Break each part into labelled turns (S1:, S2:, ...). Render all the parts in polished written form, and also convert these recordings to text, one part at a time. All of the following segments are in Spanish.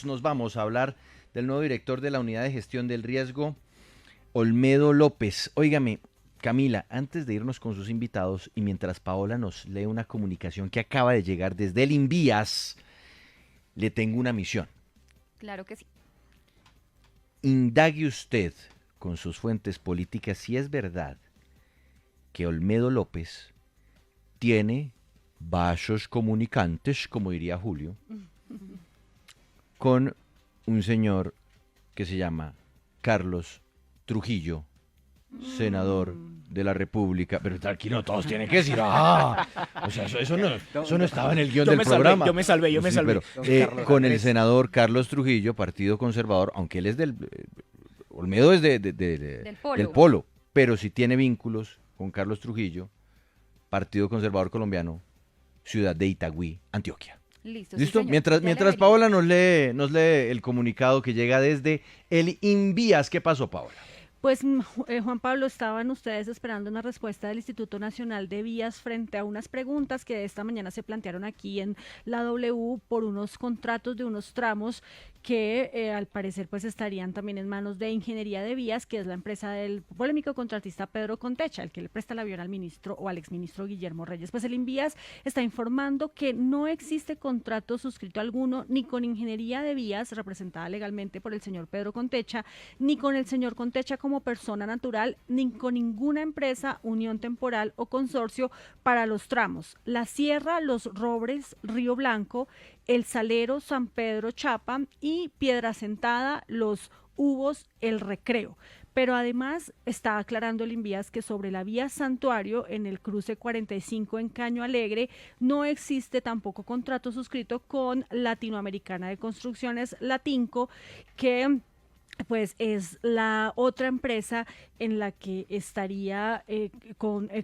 S1: Nos vamos a hablar del nuevo director de la Unidad de Gestión del Riesgo, Olmedo López. Óigame, Camila, antes de irnos con sus invitados y mientras Paola nos lee una comunicación que acaba de llegar desde el Invías, le tengo una misión.
S2: Claro que sí.
S1: Indague usted con sus fuentes políticas si es verdad que Olmedo López tiene vasos comunicantes, como diría Julio, con un señor que se llama Carlos Trujillo, senador de la República. Pero tranquilo, todos tienen que decir, o sea, eso no estaba en el guión del programa.
S3: Yo me salvé.
S1: Sí, pero con el senador Carlos Trujillo, Partido Conservador, aunque él es Olmedo es del Polo, pero sí tiene vínculos con Carlos Trujillo, Partido Conservador Colombiano, ciudad de Itagüí, Antioquia.
S2: Listo,
S1: ¿Listo?
S2: sí, señor.
S1: Mientras Paola nos lee el comunicado que llega desde el Invías. ¿Qué pasó, Paola?
S4: Pues Juan Pablo, estaban ustedes esperando una respuesta del Instituto Nacional de Vías frente a unas preguntas que esta mañana se plantearon aquí en la W por unos contratos de unos tramos que al parecer pues estarían también en manos de Ingeniería de Vías, que es la empresa del polémico contratista Pedro Contecha, el que le presta el avión al ministro o al exministro Guillermo Reyes. Pues el Invías está informando que no existe contrato suscrito alguno ni con Ingeniería de Vías, representada legalmente por el señor Pedro Contecha, ni con el señor Contecha como persona natural, ni con ninguna empresa, unión temporal o consorcio para los tramos La Sierra, Los Robres, Río Blanco, El Salero, San Pedro, Chapa y Piedra Sentada, Los Hubos, El Recreo. Pero además está aclarando el Invías que sobre la vía Santuario en el cruce 45 en Caño Alegre no existe tampoco contrato suscrito con Latinoamericana de Construcciones, Latinco, que pues es la otra empresa en la que estaría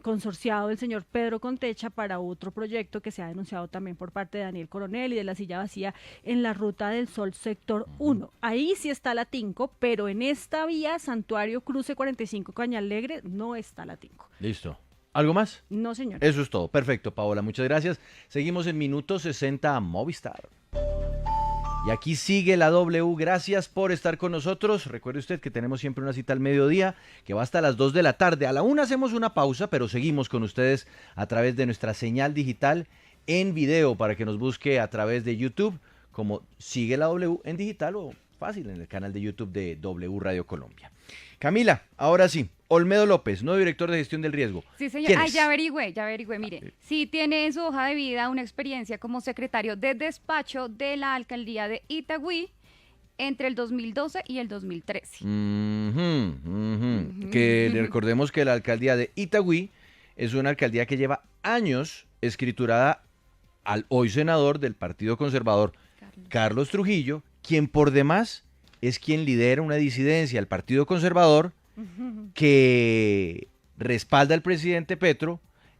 S4: consorciado el señor Pedro Contecha para otro proyecto que se ha denunciado también por parte de Daniel Coronel y de la Silla Vacía en la Ruta del Sol sector 1. Ahí sí está la Tinco, pero en esta vía Santuario Cruce 45 Caña Alegre no está la Tinco.
S1: Listo. ¿Algo más?
S4: No, señor.
S1: Eso es todo. Perfecto, Paola. Muchas gracias. Seguimos en minuto 60 a Movistar. Y aquí sigue la W. Gracias por estar con nosotros. Recuerde usted que tenemos siempre una cita al mediodía, que va hasta las 2 de la tarde. A la 1 hacemos una pausa, pero seguimos con ustedes a través de nuestra señal digital en video para que nos busque a través de YouTube como Sigue la W en digital o fácil en el canal de YouTube de W Radio Colombia. Camila, ahora sí. Olmedo López, nuevo director de gestión del riesgo.
S2: Sí, señor.
S1: ¿Quién
S2: Ay,
S1: es?
S2: ya averigüé. Mire, sí tiene en su hoja de vida una experiencia como secretario de despacho de la alcaldía de Itagüí entre el 2012 y el 2013.
S1: Que le recordemos que la alcaldía de Itagüí es una alcaldía que lleva años escriturada al hoy senador del Partido Conservador, Carlos Trujillo, quien por demás es quien lidera una disidencia al Partido Conservador que respalda al presidente Petro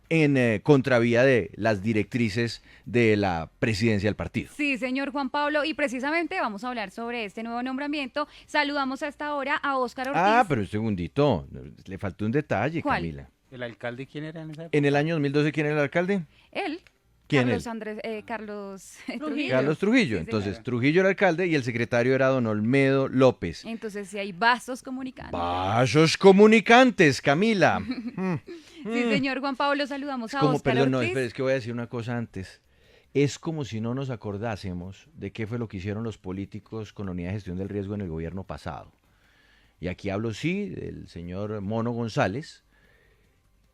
S1: en contravía de las directrices de la presidencia del partido.
S2: Sí, señor Juan Pablo, y precisamente vamos a hablar sobre este nuevo nombramiento. Saludamos a esta hora a Óscar Ortiz.
S1: Pero un segundito, le faltó un detalle,
S2: ¿Cuál?
S1: Camila.
S3: ¿El alcalde quién era en esa época?
S1: En el año 2012, ¿quién era el alcalde?
S2: Él.
S1: ¿Quién
S2: Carlos
S1: es?
S2: Andrés, Carlos
S4: Trujillo.
S1: Carlos Trujillo.
S2: Sí,
S1: Entonces,
S2: señora.
S1: Trujillo era alcalde y el secretario era don Olmedo López.
S2: Entonces, si hay vasos comunicantes.
S1: Vasos comunicantes, Camila.
S2: Sí, señor Juan Pablo, saludamos a
S1: Como,
S2: Óscar
S1: perdón, no,
S2: Ortiz.
S1: espera, es que voy a decir una cosa antes. Es como si no nos acordásemos de qué fue lo que hicieron los políticos con la unidad de gestión del riesgo en el gobierno pasado. Y aquí hablo, sí, del señor Mono González,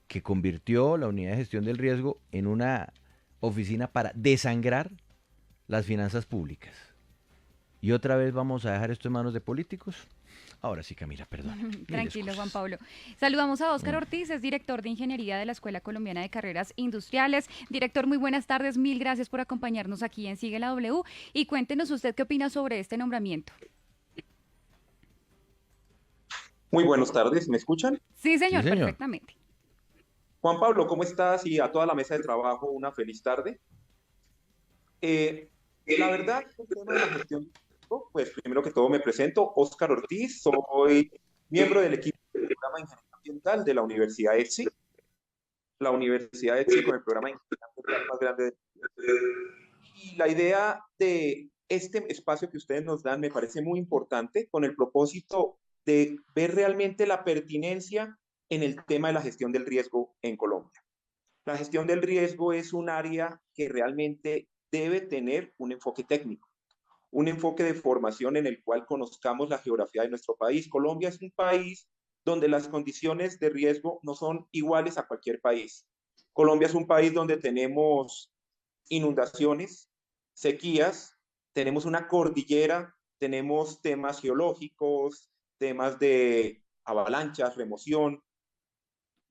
S1: que convirtió la unidad de gestión del riesgo en una oficina para desangrar las finanzas públicas. ¿Y otra vez vamos a dejar esto en manos de políticos? Ahora sí, Camila, perdón.
S2: Tranquilo, Juan Pablo. Saludamos a Óscar Ortiz, es director de Ingeniería de la Escuela Colombiana de Carreras Industriales. Director, muy buenas tardes, mil gracias por acompañarnos aquí en Sigue la W y cuéntenos usted qué opina sobre este nombramiento.
S5: Muy buenas tardes, ¿me escuchan?
S2: Sí, señor,
S1: Sí, señor.
S2: perfectamente.
S5: Juan Pablo, ¿cómo estás? Y a toda la mesa de trabajo, una feliz tarde. La verdad, el tema de la gestión, pues primero que todo me presento, Óscar Ortiz, soy miembro del equipo del programa de Ingeniería Ambiental de la Universidad ETSI. La Universidad ETSI con el programa de Ingeniería Ambiental más grande del mundo. Y la idea de este espacio que ustedes nos dan me parece muy importante con el propósito de ver realmente la pertinencia en el tema de la gestión del riesgo en Colombia. La gestión del riesgo es un área que realmente debe tener un enfoque técnico, un enfoque de formación en el cual conozcamos la geografía de nuestro país. Colombia es un país donde las condiciones de riesgo no son iguales a cualquier país. Colombia es un país donde tenemos inundaciones, sequías, tenemos una cordillera, tenemos temas geológicos, temas de avalanchas, remoción.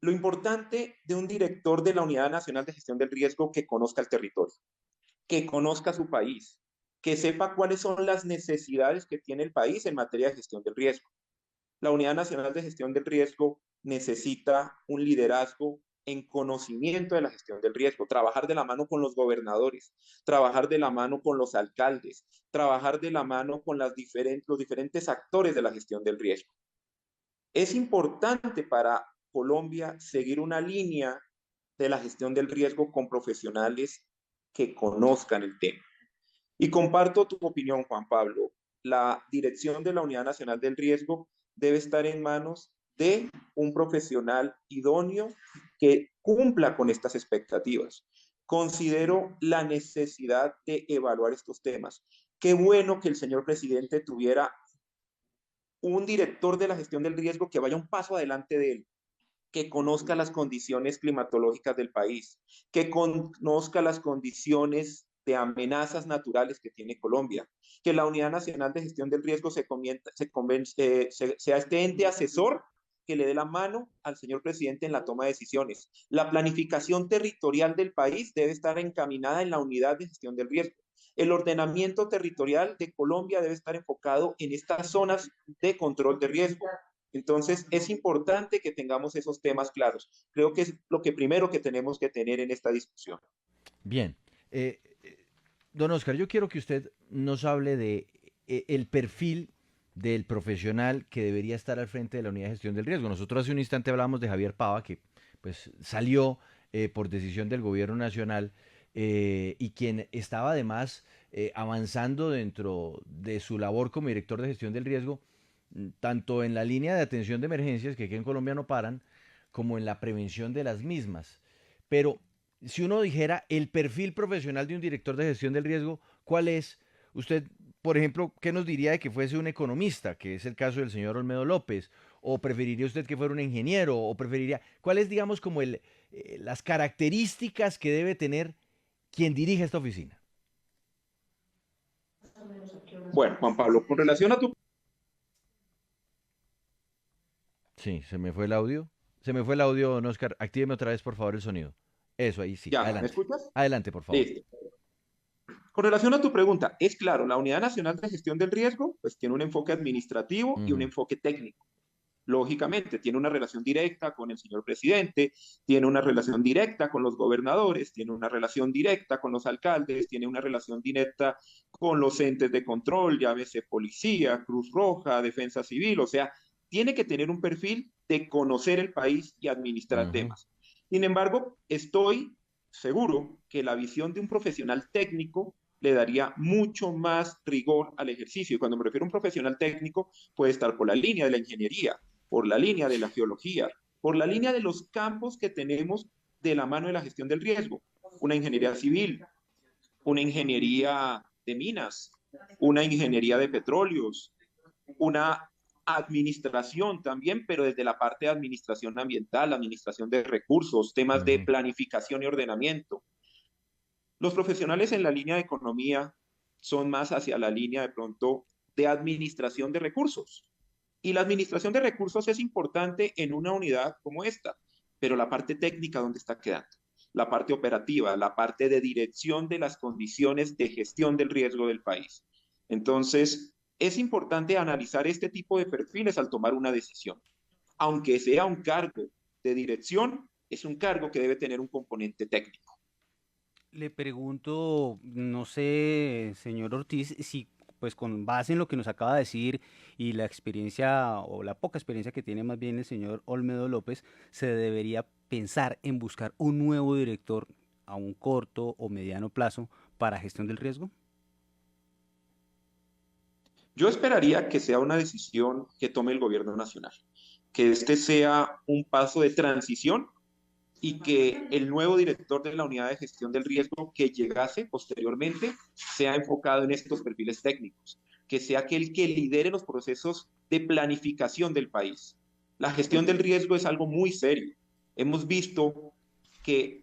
S5: Lo importante de un director de la Unidad Nacional de Gestión del Riesgo que conozca el territorio, que conozca su país, que sepa cuáles son las necesidades que tiene el país en materia de gestión del riesgo. La Unidad Nacional de Gestión del Riesgo necesita un liderazgo en conocimiento de la gestión del riesgo, trabajar de la mano con los gobernadores, trabajar de la mano con los alcaldes, trabajar de la mano con los diferentes actores de la gestión del riesgo. Es importante para Colombia seguir una línea de la gestión del riesgo con profesionales que conozcan el tema. Y comparto tu opinión, Juan Pablo. La dirección de la Unidad Nacional del Riesgo debe estar en manos de un profesional idóneo que cumpla con estas expectativas. Considero la necesidad de evaluar estos temas. Qué bueno que el señor presidente tuviera un director de la gestión del riesgo que vaya un paso adelante de él, que conozca las condiciones climatológicas del país, que conozca las condiciones de amenazas naturales que tiene Colombia, que la Unidad Nacional de Gestión del Riesgo sea este ente asesor que le dé la mano al señor presidente en la toma de decisiones. La planificación territorial del país debe estar encaminada en la Unidad de Gestión del Riesgo. El ordenamiento territorial de Colombia debe estar enfocado en estas zonas de control de riesgo. Entonces, es importante que tengamos esos temas claros. Creo que es lo que primero que tenemos que tener en esta discusión.
S1: Bien. Don Oscar, yo quiero que usted nos hable de el perfil del profesional que debería estar al frente de la unidad de gestión del riesgo. Nosotros hace un instante hablábamos de Javier Pava, que pues salió por decisión del gobierno nacional y quien estaba además avanzando dentro de su labor como director de gestión del riesgo, tanto en la línea de atención de emergencias, que aquí en Colombia no paran, como en la prevención de las mismas. Pero si uno dijera el perfil profesional de un director de gestión del riesgo, ¿cuál es? Usted, por ejemplo, ¿qué nos diría de que fuese un economista, que es el caso del señor Olmedo López? ¿O preferiría usted que fuera un ingeniero? ¿O preferiría, cuál es, digamos, como las características que debe tener quien dirige esta oficina?
S5: Bueno, Juan Pablo, con relación a tu...
S1: Sí, se me fue el audio. Se me fue el audio, don Oscar. Actíveme otra vez, por favor, el sonido. Eso, ahí sí.
S5: ¿Ya? ¿Me
S1: Adelante.
S5: escuchas?
S1: Adelante, por favor.
S5: Listo. Con relación a tu pregunta, es claro, la Unidad Nacional de Gestión del Riesgo pues tiene un enfoque administrativo y un enfoque técnico. Lógicamente, tiene una relación directa con el señor presidente, tiene una relación directa con los gobernadores, tiene una relación directa con los alcaldes, tiene una relación directa con los entes de control, llámese policía, Cruz Roja, Defensa Civil, o sea, tiene que tener un perfil de conocer el país y administrar temas. Sin embargo, estoy seguro que la visión de un profesional técnico le daría mucho más rigor al ejercicio. Y cuando me refiero a un profesional técnico, puede estar por la línea de la ingeniería, por la línea de la geología, por la línea de los campos que tenemos de la mano de la gestión del riesgo. Una ingeniería civil, una ingeniería de minas, una ingeniería de petróleos, una administración también, pero desde la parte de administración ambiental, administración de recursos, temas de planificación y ordenamiento. Los profesionales en la línea de economía son más hacia la línea de pronto de administración de recursos. Y la administración de recursos es importante en una unidad como esta, pero la parte técnica, ¿dónde está quedando? La parte operativa, la parte de dirección de las condiciones de gestión del riesgo del país. Entonces, es importante analizar este tipo de perfiles al tomar una decisión. Aunque sea un cargo de dirección, es un cargo que debe tener un componente técnico.
S3: Le pregunto, no sé, señor Ortiz, si pues con base en lo que nos acaba de decir y la experiencia o la poca experiencia que tiene más bien el señor Olmedo López, se debería pensar en buscar un nuevo director a un corto o mediano plazo para gestión del riesgo.
S5: Yo esperaría que sea una decisión que tome el gobierno nacional, que este sea un paso de transición y que el nuevo director de la unidad de gestión del riesgo que llegase posteriormente sea enfocado en estos perfiles técnicos, que sea aquel que lidere los procesos de planificación del país. La gestión del riesgo es algo muy serio. Hemos visto que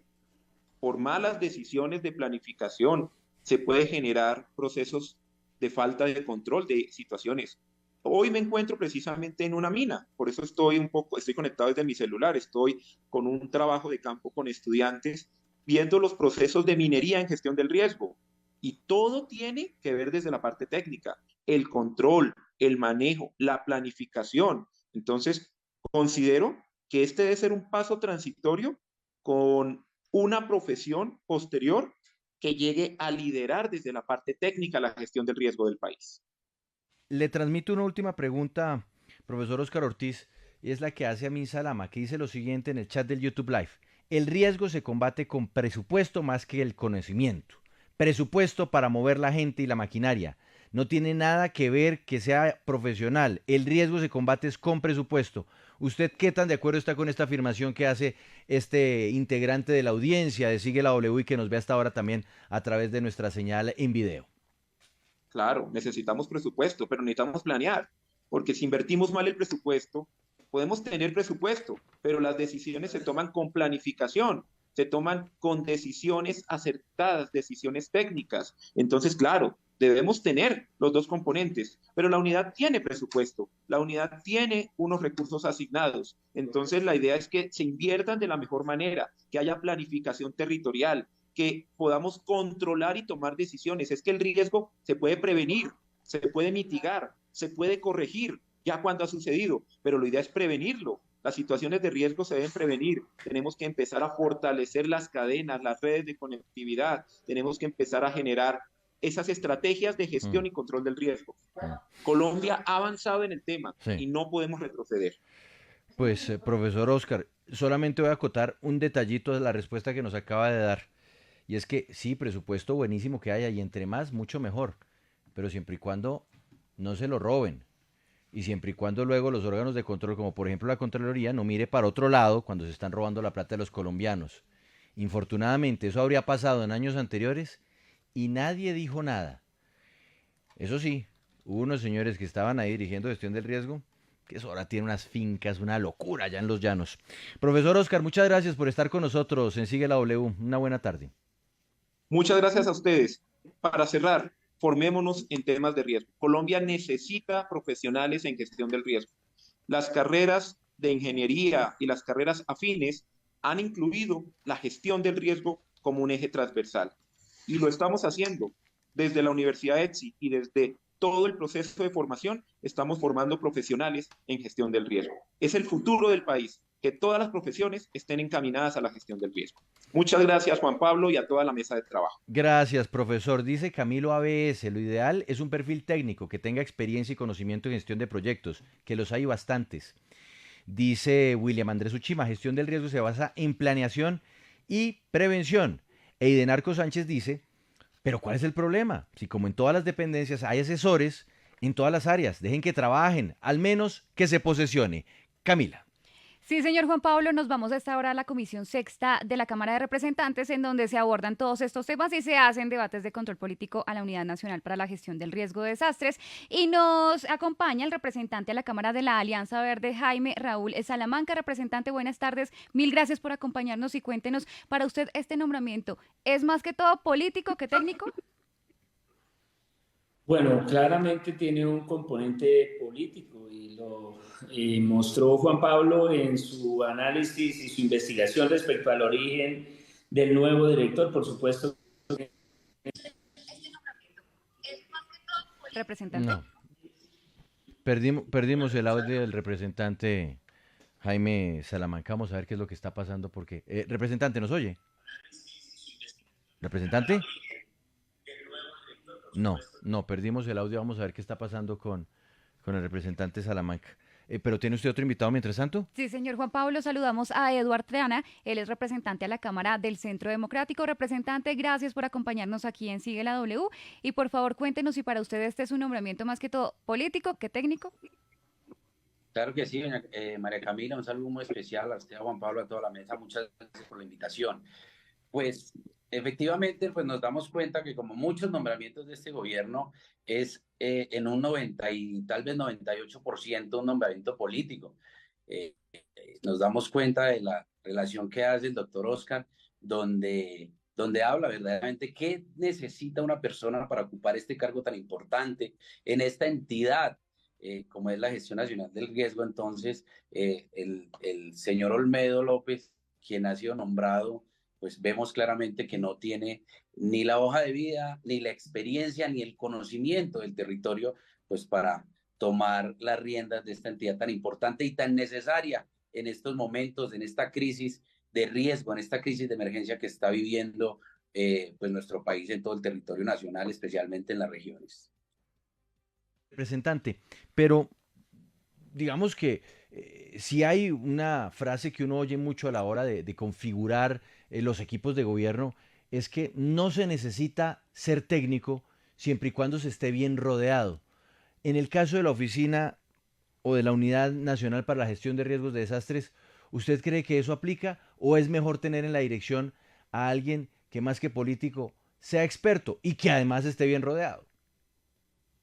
S5: por malas decisiones de planificación se puede generar procesos de falta de control de situaciones. Hoy me encuentro precisamente en una mina, por eso estoy conectado desde mi celular, estoy con un trabajo de campo con estudiantes viendo los procesos de minería en gestión del riesgo. Y todo tiene que ver desde la parte técnica, el control, el manejo, la planificación. Entonces, considero que este debe ser un paso transitorio con una profesión posterior que llegue a liderar desde la parte técnica la gestión del riesgo del país.
S1: Le transmito una última pregunta, profesor Oscar Ortiz, y es la que hace a mí Salama, que dice lo siguiente en el chat del YouTube Live. El riesgo se combate con presupuesto más que el conocimiento. Presupuesto para mover la gente y la maquinaria. No tiene nada que ver que sea profesional. El riesgo se combate es con presupuesto. ¿Usted qué tan de acuerdo está con esta afirmación que hace este integrante de la audiencia de Sigue la W y que nos ve hasta ahora también a través de nuestra señal en video?
S5: Claro, necesitamos presupuesto, pero necesitamos planear, porque si invertimos mal el presupuesto, podemos tener presupuesto, pero las decisiones se toman con planificación, se toman con decisiones acertadas, decisiones técnicas. Entonces, claro, debemos tener los dos componentes, pero la unidad tiene presupuesto, la unidad tiene unos recursos asignados. Entonces, la idea es que se inviertan de la mejor manera, que haya planificación territorial, que podamos controlar y tomar decisiones. Es que el riesgo se puede prevenir, se puede mitigar, se puede corregir ya cuando ha sucedido, pero la idea es prevenirlo. Las situaciones de riesgo se deben prevenir. Tenemos que empezar a fortalecer las cadenas, las redes de conectividad. Tenemos que empezar a generar esas estrategias de gestión y control del riesgo. Colombia ha avanzado en el tema y no podemos retroceder.
S1: Pues, profesor Oscar, solamente voy a acotar un detallito de la respuesta que nos acaba de dar. Y es que sí, presupuesto buenísimo que haya y entre más, mucho mejor. Pero siempre y cuando no se lo roben. Y siempre y cuando luego los órganos de control, como por ejemplo la Contraloría, no mire para otro lado cuando se están robando la plata de los colombianos. Infortunadamente, eso habría pasado en años anteriores y nadie dijo nada. Eso sí, hubo unos señores que estaban ahí dirigiendo gestión del riesgo, que eso ahora tiene unas fincas, una locura allá en los llanos. Profesor Oscar, muchas gracias por estar con nosotros en Sigue la W. Una buena tarde.
S5: Muchas gracias a ustedes. Para cerrar, formémonos en temas de riesgo. Colombia necesita profesionales en gestión del riesgo. Las carreras de ingeniería y las carreras afines han incluido la gestión del riesgo como un eje transversal. Y lo estamos haciendo desde la Universidad ETSI y desde todo el proceso de formación, estamos formando profesionales en gestión del riesgo. Es el futuro del país, que todas las profesiones estén encaminadas a la gestión del riesgo. Muchas gracias, Juan Pablo, y a toda la mesa de trabajo.
S1: Gracias, profesor. Dice Camilo ABS, lo ideal es un perfil técnico que tenga experiencia y conocimiento en gestión de proyectos, que los hay bastantes. Dice William Andrés Uchima, gestión del riesgo se basa en planeación y prevención. Eidenarco Sánchez dice, pero ¿cuál es el problema? Si como en todas las dependencias hay asesores en todas las áreas, dejen que trabajen, al menos que se posesione. Camila.
S2: Sí, señor Juan Pablo, nos vamos a esta hora a la Comisión Sexta de la Cámara de Representantes, en donde se abordan todos estos temas y se hacen debates de control político a la Unidad Nacional para la Gestión del Riesgo de Desastres. Y nos acompaña el representante a la Cámara de la Alianza Verde, Jaime Raúl Salamanca. Representante, buenas tardes. Mil gracias por acompañarnos y cuéntenos, para usted este nombramiento, ¿es más que todo político que técnico?
S6: Bueno, claramente tiene un componente político y lo mostró Juan Pablo en su análisis y su investigación respecto al origen del nuevo director, por supuesto.
S2: Representante.
S1: No. Perdimos el audio del representante Jaime Salamanca. Vamos a ver qué es lo que está pasando porque... representante, ¿nos oye? ¿Representante? No, perdimos el audio. Vamos a ver qué está pasando con el representante Salamanca. pero ¿tiene usted otro invitado mientras tanto?
S2: Sí, señor Juan Pablo, saludamos a Eduard Triana, él es representante a la Cámara del Centro Democrático. Representante, gracias por acompañarnos aquí en Sigue la W y por favor cuéntenos si para usted este es un nombramiento más que todo político que técnico.
S7: Claro que sí, doña María Camila, un saludo muy especial a usted, a Juan Pablo, a toda la mesa, muchas gracias por la invitación. Pues efectivamente, pues nos damos cuenta que como muchos nombramientos de este gobierno es en un 90 y tal vez 98% un nombramiento político. Nos damos cuenta de la relación que hace el doctor Oscar, donde habla verdaderamente qué necesita una persona para ocupar este cargo tan importante en esta entidad, como es la Gestión Nacional del Riesgo. Entonces, el señor Olmedo López, quien ha sido nombrado, pues vemos claramente que no tiene ni la hoja de vida, ni la experiencia, ni el conocimiento del territorio, pues para tomar las riendas de esta entidad tan importante y tan necesaria en estos momentos, en esta crisis de riesgo, en esta crisis de emergencia que está viviendo pues nuestro país en todo el territorio nacional, especialmente en las regiones.
S1: Representante, pero digamos que si hay una frase que uno oye mucho a la hora de configurar los equipos de gobierno, es que no se necesita ser técnico siempre y cuando se esté bien rodeado. En el caso de la oficina o de la Unidad Nacional para la Gestión de Riesgos de Desastres, ¿usted cree que eso aplica o es mejor tener en la dirección a alguien que más que político sea experto y que además esté bien rodeado?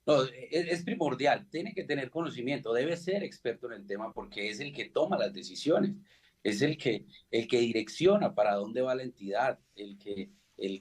S7: No, es primordial, tiene que tener conocimiento, debe ser experto en el tema porque es el que toma las decisiones, es el que direcciona para dónde va la entidad, el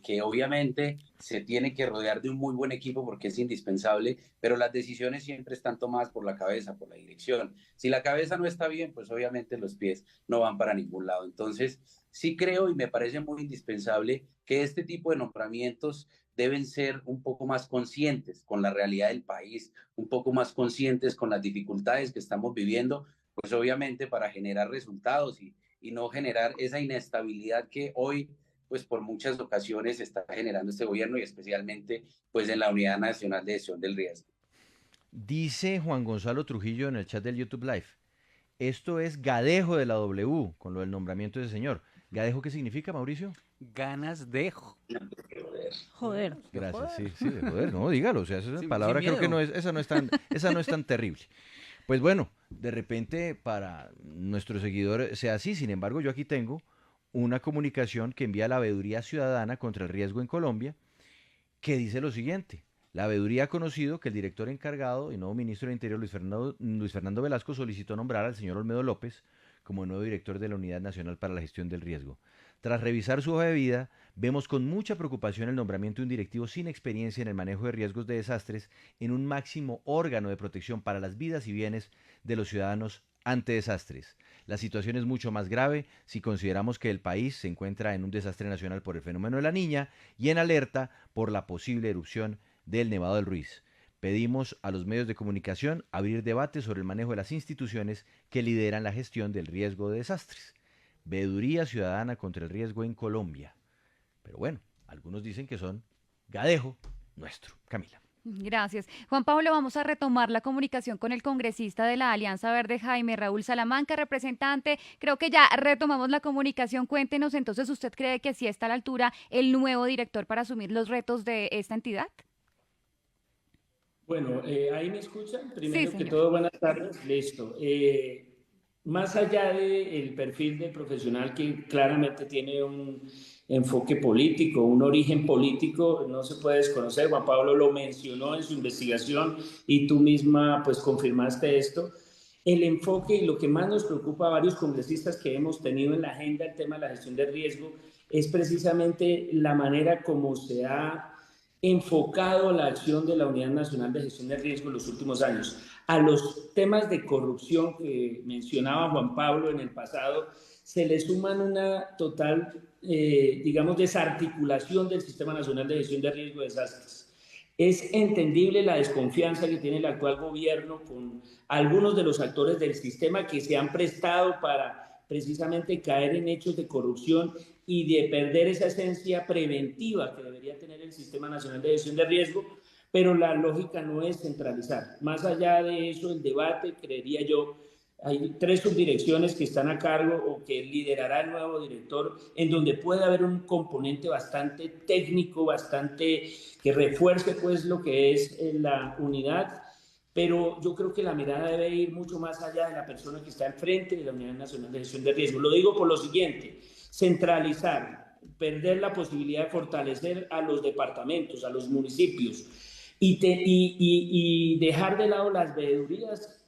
S7: que obviamente se tiene que rodear de un muy buen equipo porque es indispensable, pero las decisiones siempre están tomadas por la cabeza, por la dirección. Si la cabeza no está bien, pues obviamente los pies no van para ningún lado. Entonces, sí creo y me parece muy indispensable que este tipo de nombramientos deben ser un poco más conscientes con la realidad del país, un poco más conscientes con las dificultades que estamos viviendo, pues obviamente para generar resultados y no generar esa inestabilidad que hoy, pues por muchas ocasiones está generando este gobierno y especialmente pues en la Unidad Nacional de Gestión del Riesgo.
S1: Dice Juan Gonzalo Trujillo en el chat del YouTube Live, esto es gadejo de la W con lo del nombramiento de ese señor. ¿Gadejo qué significa, Mauricio?
S3: Ganas de
S4: Joder.
S1: Gracias, sí, sí, de joder, no, dígalo, o sea, esa
S3: Sin
S1: palabra creo que
S3: miedo.
S1: esa no es tan terrible. Pues bueno, de repente para nuestros seguidores sea así, sin embargo, yo aquí tengo una comunicación que envía la Veeduría Ciudadana contra el Riesgo en Colombia, que dice lo siguiente. La Veeduría ha conocido que el director encargado y nuevo ministro del Interior, Luis Fernando Velasco, solicitó nombrar al señor Olmedo López como nuevo director de la Unidad Nacional para la Gestión del Riesgo. Tras revisar su hoja de vida, vemos con mucha preocupación el nombramiento de un directivo sin experiencia en el manejo de riesgos de desastres en un máximo órgano de protección para las vidas y bienes de los ciudadanos ante desastres. La situación es mucho más grave si consideramos que el país se encuentra en un desastre nacional por el fenómeno de la Niña y en alerta por la posible erupción del Nevado del Ruiz. Pedimos a los medios de comunicación abrir debate sobre el manejo de las instituciones que lideran la gestión del riesgo de desastres. Veeduría Ciudadana contra el Riesgo en Colombia. Pero bueno, algunos dicen que son gadejo nuestro. Camila.
S2: Gracias. Juan Pablo, vamos a retomar la comunicación con el congresista de la Alianza Verde, Jaime Raúl Salamanca, representante. Creo que ya retomamos la comunicación. Cuéntenos, entonces, ¿usted cree que sí está a la altura el nuevo director para asumir los retos de esta entidad?
S6: Bueno, ¿ahí me escuchan?
S2: Sí,
S6: Primero que
S2: señor.
S6: todo, buenas tardes. Listo. Más allá del perfil del profesional que claramente tiene un enfoque político, un origen político, no se puede desconocer. Juan Pablo lo mencionó en su investigación y tú misma pues confirmaste esto. El enfoque y lo que más nos preocupa a varios congresistas que hemos tenido en la agenda el tema de la gestión de riesgo es precisamente la manera como se ha enfocado la acción de la Unidad Nacional de Gestión de Riesgo en los últimos años. A los temas de corrupción que mencionaba Juan Pablo en el pasado, se le suman una total, digamos, desarticulación del Sistema Nacional de Gestión de Riesgo de Desastres. Es entendible la desconfianza que tiene el actual gobierno con algunos de los actores del sistema que se han prestado para precisamente caer en hechos de corrupción y de perder esa esencia preventiva que debería tener el Sistema Nacional de Gestión de Riesgo, pero la lógica no es centralizar. Más allá de eso, el debate, creería yo, hay 3 subdirecciones que están a cargo o que liderará el nuevo director, en donde puede haber un componente bastante técnico, bastante que refuerce pues lo que es la unidad, pero yo creo que la mirada debe ir mucho más allá de la persona que está al frente de la Unidad Nacional de Gestión de Riesgo. Lo digo por lo siguiente: centralizar, perder la posibilidad de fortalecer a los departamentos, a los municipios, y dejar de lado las veedurías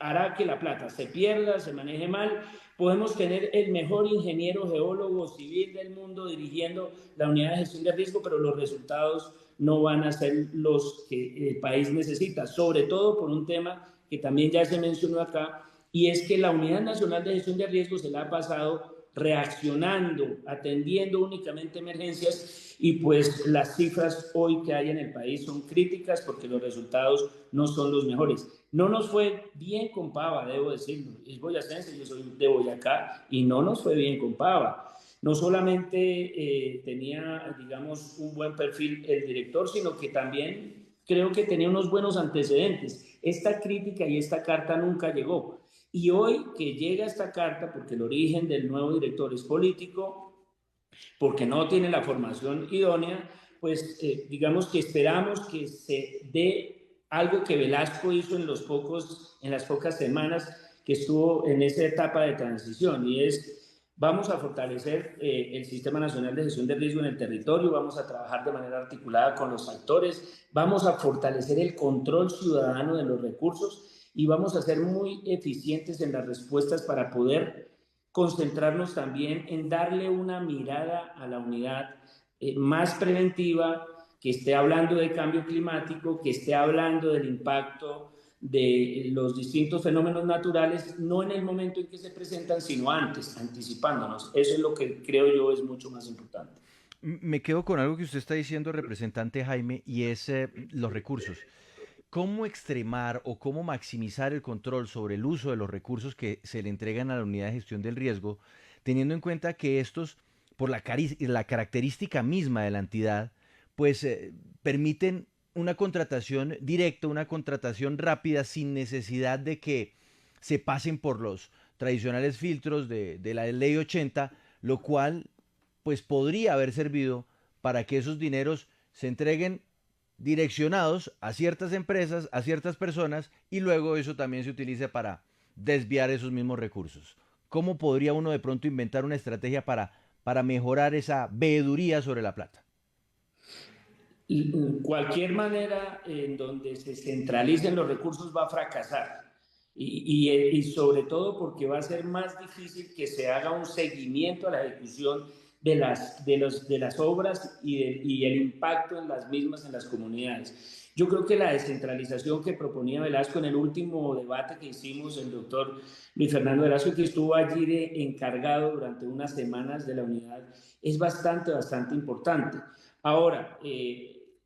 S6: hará que la plata se pierda, se maneje mal. Podemos tener el mejor ingeniero geólogo civil del mundo dirigiendo la unidad de gestión de riesgo, pero los resultados no van a ser los que el país necesita, sobre todo por un tema que también ya se mencionó acá, y es que la Unidad Nacional de Gestión de Riesgo se la ha pasado reaccionando, atendiendo únicamente emergencias, y pues las cifras hoy que hay en el país son críticas porque los resultados no son los mejores. No nos fue bien con Pava, debo decirlo. Es boyacense, yo soy de Boyacá, y no nos fue bien con Pava. No solamente tenía, digamos, un buen perfil el director, sino que también creo que tenía unos buenos antecedentes. Esta crítica y esta carta nunca llegó. Y hoy que llega esta carta, porque el origen del nuevo director es político, porque no tiene la formación idónea, pues digamos que esperamos que se dé algo que Velasco hizo en las pocas semanas que estuvo en esa etapa de transición, y es: vamos a fortalecer el Sistema Nacional de Gestión de Riesgo en el territorio, vamos a trabajar de manera articulada con los actores, vamos a fortalecer el control ciudadano de los recursos, y vamos a ser muy eficientes en las respuestas para poder concentrarnos también en darle una mirada a la unidad más preventiva, que esté hablando de cambio climático, que esté hablando del impacto de los distintos fenómenos naturales, no en el momento en que se presentan, sino antes, anticipándonos. Eso es lo que creo yo es mucho más importante.
S1: Me quedo con algo que usted está diciendo, representante Jaime, y es los recursos. ¿Cómo extremar o cómo maximizar el control sobre el uso de los recursos que se le entregan a la unidad de gestión del riesgo, teniendo en cuenta que estos, por la característica misma de la entidad, pues permiten una contratación directa, una contratación rápida, sin necesidad de que se pasen por los tradicionales filtros de la ley 80, lo cual pues podría haber servido para que esos dineros se entreguen direccionados a ciertas empresas, a ciertas personas, y luego eso también se utilice para desviar esos mismos recursos. ¿Cómo podría uno de pronto inventar una estrategia para mejorar esa veeduría sobre la plata?
S6: Cualquier manera en donde se centralicen los recursos va a fracasar, y sobre todo porque va a ser más difícil que se haga un seguimiento a la ejecución de las obras y el impacto en las mismas en las comunidades. Yo creo que la descentralización que proponía Velasco en el último debate que hicimos, el doctor Luis Fernando Velasco, que estuvo allí encargado durante unas semanas de la unidad, es bastante importante. Ahora,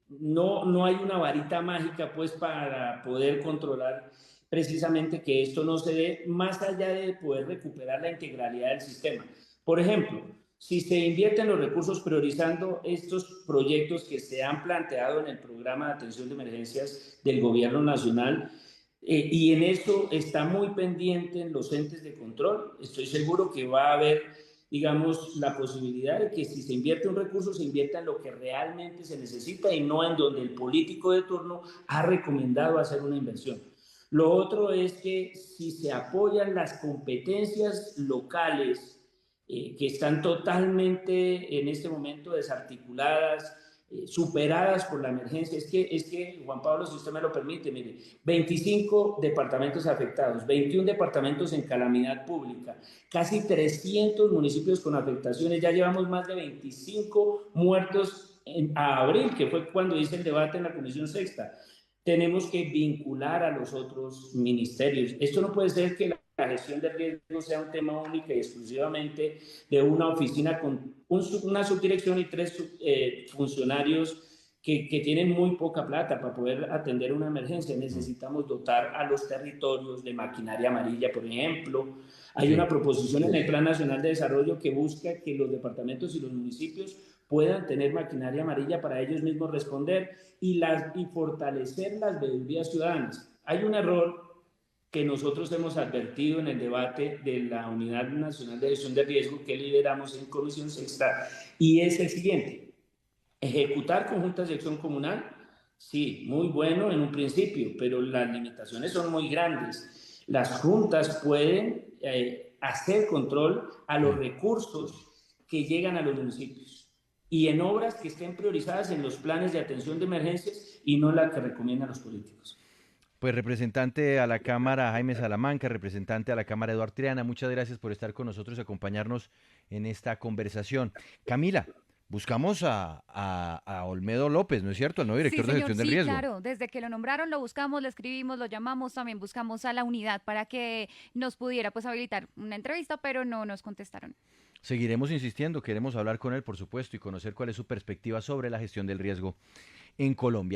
S6: no hay una varita mágica pues para poder controlar precisamente que esto no se dé, más allá de poder recuperar la integralidad del sistema. Por ejemplo, si se invierten los recursos priorizando estos proyectos que se han planteado en el programa de atención de emergencias del gobierno nacional, y en eso está muy pendiente en los entes de control, estoy seguro que va a haber, digamos, la posibilidad de que si se invierte un recurso, se invierta en lo que realmente se necesita y no en donde el político de turno ha recomendado hacer una inversión. Lo otro es que si se apoyan las competencias locales, que están totalmente en este momento desarticuladas, superadas por la emergencia. Es que, Juan Pablo, si usted me lo permite, mire, 25 departamentos afectados, 21 departamentos en calamidad pública, casi 300 municipios con afectaciones, ya llevamos más de 25 muertos a abril, que fue cuando hice el debate en la Comisión Sexta. Tenemos que vincular a los otros ministerios. Esto no puede ser que la gestión de riesgo sea un tema único y exclusivamente de una oficina con una subdirección y 3 funcionarios que tienen muy poca plata para poder atender una emergencia. Necesitamos dotar a los territorios de maquinaria amarilla, por ejemplo. Hay una proposición en el Plan Nacional de Desarrollo que busca que los departamentos y los municipios puedan tener maquinaria amarilla para ellos mismos responder y fortalecer las veedurías ciudadanas. Hay un error que nosotros hemos advertido en el debate de la Unidad Nacional de Gestión de Riesgo que lideramos en Comisión Sexta, y es el siguiente: ejecutar conjuntas de acción comunal, sí, muy bueno en un principio, pero las limitaciones son muy grandes. Las juntas pueden hacer control a los recursos que llegan a los municipios y en obras que estén priorizadas en los planes de atención de emergencias y no la que recomiendan los políticos.
S1: Pues representante a la Cámara Jaime Salamanca, representante a la Cámara Eduardo Triana, muchas gracias por estar con nosotros y acompañarnos en esta conversación. Camila, buscamos a Olmedo López, ¿no es cierto? El nuevo director
S2: Sí,
S1: de
S2: señor,
S1: gestión del
S2: sí,
S1: riesgo.
S2: claro, desde que lo nombraron lo buscamos, lo escribimos, lo llamamos, también buscamos a la unidad para que nos pudiera pues habilitar una entrevista, pero no nos contestaron.
S1: Seguiremos insistiendo, queremos hablar con él, por supuesto, y conocer cuál es su perspectiva sobre la gestión del riesgo en Colombia.